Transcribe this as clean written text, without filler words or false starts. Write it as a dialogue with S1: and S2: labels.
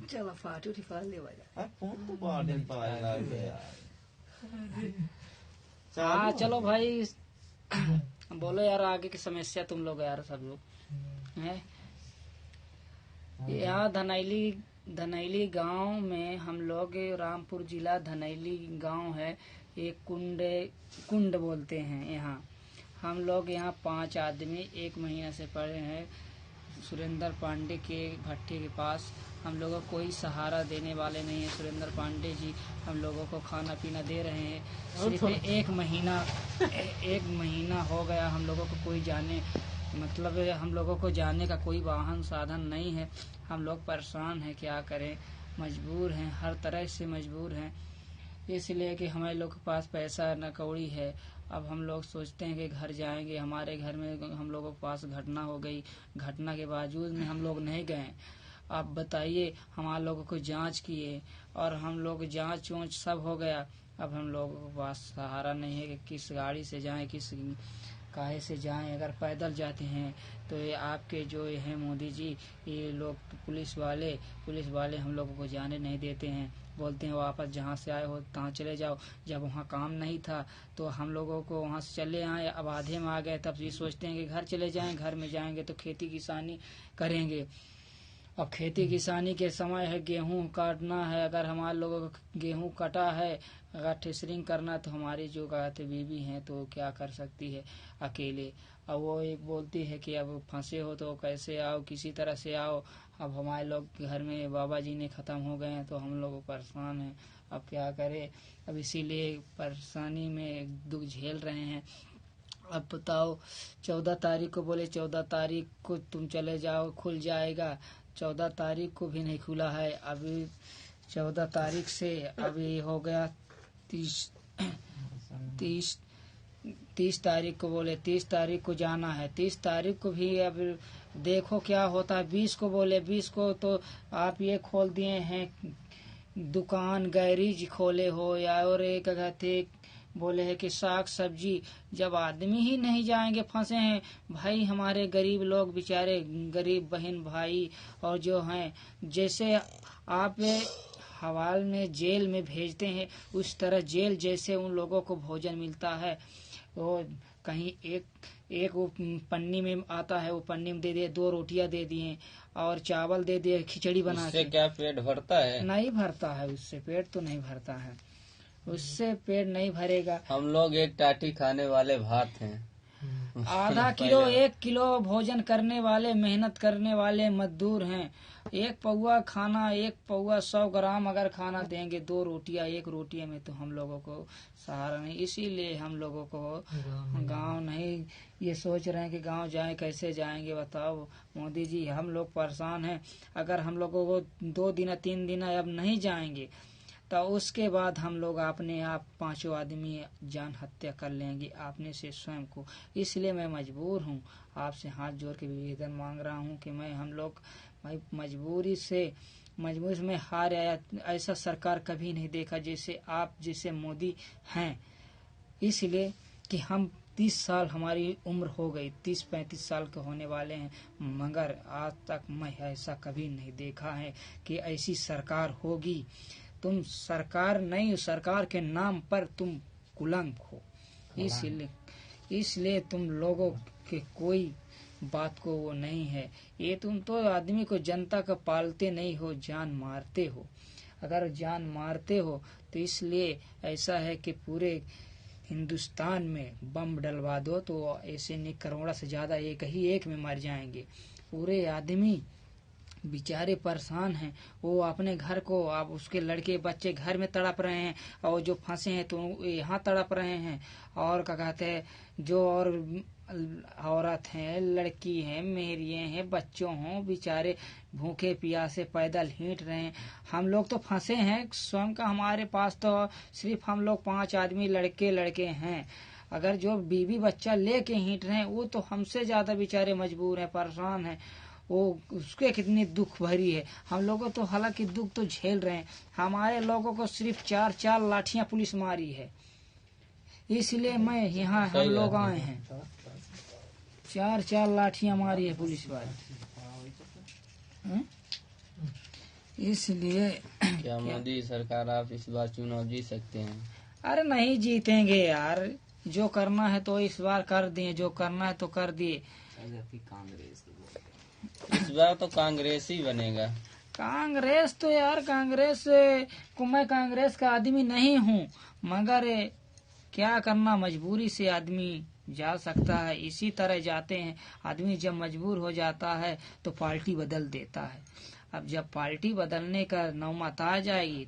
S1: चलो फाट उठी फाड़ ले वाला
S2: तो पार्टी पाएगा
S3: हाँ चलो भाई बोलो यार आगे की समस्या तुम लोग यार सब लोग हैं। यहाँ धनैली गांव में हम लोग, रामपुर जिला धनैली गांव है, एक कुंड बोलते हैं यहाँ। हम लोग यहाँ 5 आदमी 1 महीना से पड़े हैं सुरेंद्र पांडे के भट्टे के पास। हम लोगों को कोई सहारा देने वाले नहीं है। सुरेंद्र पांडे जी हम लोगों को खाना पीना दे रहे हैं। सिर्फ 1 महीना हो गया हम लोगों को कोई जाने, मतलब हम लोगों को जाने का कोई वाहन साधन नहीं है। हम लोग परेशान हैं, क्या करें, मजबूर हैं, हर तरह से मजबूर हैं। इसलिए कि हमारे लोग के पास पैसा न कौड़ी है। अब हम लोग सोचते हैं कि घर जाएंगे। हमारे घर में हम लोगों के पास घटना हो गई, घटना के बावजूद में हम लोग नहीं गए। आप बताइए, हमारे लोगों को जांच किए और हम लोग जांच वोंच सब हो गया। अब हम लोगों के पास सहारा नहीं है कि किस गाड़ी से जाएं, किस काहे से जाएं। अगर पैदल जाते हैं तो ये आपके जो हैं मोदी जी, ये लोग पुलिस वाले हम लोगों को जाने नहीं देते हैं। बोलते हैं वापस जहाँ से आए हो तहाँ चले जाओ। जब वहाँ काम नहीं था तो हम लोगों को वहाँ से चले आए, अब आधे में आ गए तब ये सोचते हैं कि घर चले जाएं। घर में जाएंगे तो खेती किसानी करेंगे। अब खेती किसानी के समय है, गेहूं काटना है। अगर हमारे लोगों को गेहूं कटा है, अगर थ्रेशरिंग करना तो हमारी जो कहते बीवी हैं तो क्या कर सकती है अकेले। अब वो एक बोलती है कि अब फंसे हो तो कैसे आओ, किसी तरह से आओ। अब हमारे लोग घर में बाबा जी ने ख़त्म हो गए हैं तो हम लोग परेशान हैं। अब क्या करें, अब इसीलिए परेशानी में दुख झेल रहे हैं। अब बताओ, 14 तारीख को बोले 14 तारीख को तुम चले जाओ, खुल जाएगा। 14 तारीख को भी नहीं खुला है। अभी 14 तारीख से अभी हो गया 30 तारीख को बोले 30 तारीख को जाना है। 30 तारीख को भी अब देखो क्या होता है। 20 को बोले 20 को तो आप ये खोल दिए हैं दुकान, गैरेज खोले हो या और एक कहते बोले है कि साग सब्जी। जब आदमी ही नहीं जाएंगे, फंसे हैं भाई हमारे गरीब लोग, बेचारे गरीब बहन भाई और जो हैं, जैसे आप हवाल में जेल में भेजते हैं उस तरह जेल जैसे उन लोगों को भोजन मिलता है। वो कहीं एक वो पन्नी में आता है, वो पन्नी में दे दिए, 2 रोटियां दे दिए और चावल दे दिए, खिचड़ी बना के।
S2: क्या पेट भरता है?
S3: नहीं भरता है, उससे पेट तो नहीं भरता है, उससे पेट नहीं भरेगा।
S2: हम लोग एक टाटी खाने वाले भात हैं।
S3: आधा किलो 1 किलो भोजन करने वाले, मेहनत करने वाले मजदूर हैं। 1 पौआ खाना, 1 पौआ 100 ग्राम अगर खाना देंगे, 2 रोटियां, 1 रोटिया में तो हम लोगों को सहारा नहीं। इसीलिए हम लोगों को गांव नहीं, ये सोच रहे हैं कि गांव जाएं, कैसे जाएंगे बताओ मोदी जी। हम लोग परेशान हैं। अगर हम लोगों को 2 दिन 3 दिन अब नहीं जाएंगे तो उसके बाद हम लोग अपने आप 5 आदमी जान हत्या कर लेंगे अपने से स्वयं को। इसलिए मैं मजबूर हूँ, आपसे हाथ जोड़ के निवेदन मांग रहा हूँ कि हम लोग मजबूरी से में हार आया। ऐसा सरकार कभी नहीं देखा जैसे आप जैसे मोदी हैं। इसलिए कि हम 30 साल हमारी उम्र हो गई, 30-35 साल के होने वाले हैं, मगर आज तक मैं ऐसा कभी नहीं देखा है कि ऐसी सरकार होगी। तुम सरकार नहीं, सरकार के नाम पर तुम कुलंक हो। इसलिए तुम लोगों के कोई बात को वो नहीं है। ये तुम तो आदमी को, जनता का पालते नहीं हो, जान मारते हो। अगर जान मारते हो तो इसलिए ऐसा है कि पूरे हिंदुस्तान में बम डलवा दो तो ऐसे नहीं करोड़ से ज्यादा एक में मर जाएंगे। पूरे आदमी बेचारे परेशान हैं। वो अपने घर को, आप उसके लड़के बच्चे घर में तड़प रहे हैं और जो फंसे हैं तो यहाँ तड़प रहे हैं। और क्या कहते हैं, जो और औरत हैं, लड़की हैं, मेरिए हैं, बच्चों हों, बेचारे भूखे प्यासे पैदल हींट रहे हैं। हम लोग तो फंसे हैं स्वयं का। हमारे पास तो सिर्फ हम लोग 5 आदमी लड़के हैं। अगर जो बीवी बच्चा लेके हींट रहे हैं वो तो हमसे ज्यादा बेचारे मजबूर हैं, परेशान हैं। वो उसके कितनी दुख भरी है। हम लोगों तो हालांकि दुख तो झेल रहे हैं। हमारे लोगों को सिर्फ 4 लाठियां पुलिस मारी है। इसलिए मैं यहाँ हम लोग आए हैं, 4 लाठियां मारी है पुलिस वाले। इसलिए
S2: क्या मोदी सरकार आप इस बार चुनाव जीत सकते हैं?
S3: अरे नहीं जीतेंगे यार, जो करना है तो इस बार कर दिए, जो करना है तो कर दिए।
S2: इस बार तो कांग्रेस ही बनेगा।
S3: कांग्रेस तो यार, कांग्रेस को मैं कांग्रेस का आदमी नहीं हूँ, मगर क्या करना, मजबूरी से आदमी जा सकता है। इसी तरह जाते हैं आदमी, जब मजबूर हो जाता है तो पार्टी बदल देता है। अब जब पार्टी बदलने का नौबत आ जाएगी